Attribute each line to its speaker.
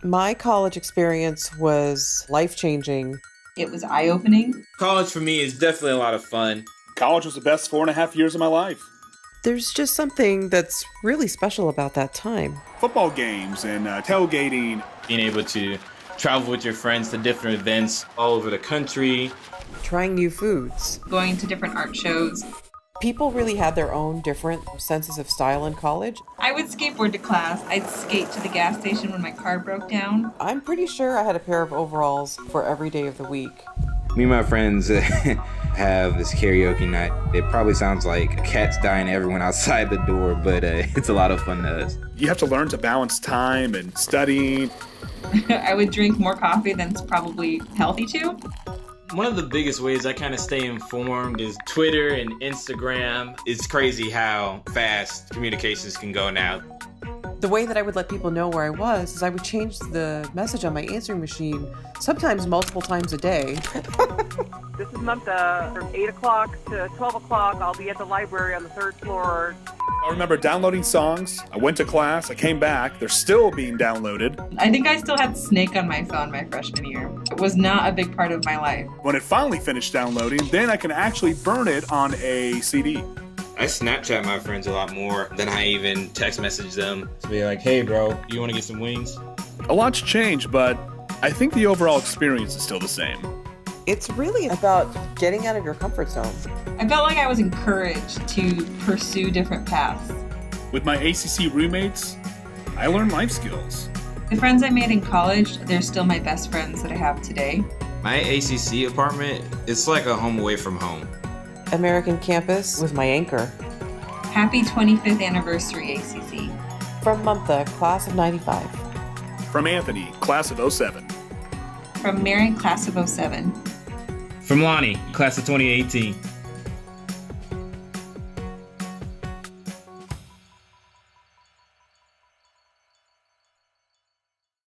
Speaker 1: My college experience was life-changing.
Speaker 2: It was eye-opening.
Speaker 3: College for me is definitely a lot of fun.
Speaker 4: College was the best 4.5 years of my life.
Speaker 1: There's just something that's really special about that time.
Speaker 4: Football games and tailgating.
Speaker 3: Being able to travel with your friends to different events all over the country.
Speaker 1: Trying new foods.
Speaker 2: Going to different art shows.
Speaker 1: People really had their own different senses of style in college.
Speaker 2: I would skateboard to class. I'd skate to the gas station when my car broke down.
Speaker 1: I'm pretty sure I had a pair of overalls for every day of the week.
Speaker 5: Me and my friends have this karaoke night. It probably sounds like cats dying everyone outside the door, but it's a lot of fun to us.
Speaker 4: You have to learn to balance time and studying.
Speaker 2: I would drink more coffee than's probably healthy too.
Speaker 3: One of the biggest ways I kind of stay informed is Twitter and Instagram. It's crazy how fast communications can go now.
Speaker 1: The way that I would let people know where I was is I would change the message on my answering machine, sometimes multiple times a day.
Speaker 6: This is Mamta. From 8 o'clock to 12 o'clock, I'll be at the library on the 3rd floor.
Speaker 4: I remember downloading songs. I went to class. I came back. They're still being downloaded.
Speaker 2: I think I still had Snake on my phone my freshman year. It was not a big part of my life.
Speaker 4: When it finally finished downloading, then I can actually burn it on a CD.
Speaker 3: I Snapchat my friends a lot more than I even text message them to be like, hey bro, you want to get some wings?
Speaker 4: A lot's changed, but I think the overall experience is still the same.
Speaker 1: It's really about getting out of your comfort zone.
Speaker 2: I felt like I was encouraged to pursue different paths.
Speaker 4: With my ACC roommates, I learned life skills.
Speaker 2: The friends I made in college, they're still my best friends that I have today.
Speaker 3: My ACC apartment, it's like a home away from home.
Speaker 1: American campus was my anchor.
Speaker 2: Happy 25th anniversary, ACC.
Speaker 1: From Mamta, class of 95.
Speaker 4: From Anthony, class of 07.
Speaker 2: From Mary, class of 07.
Speaker 7: From Lonnie, class of 2018.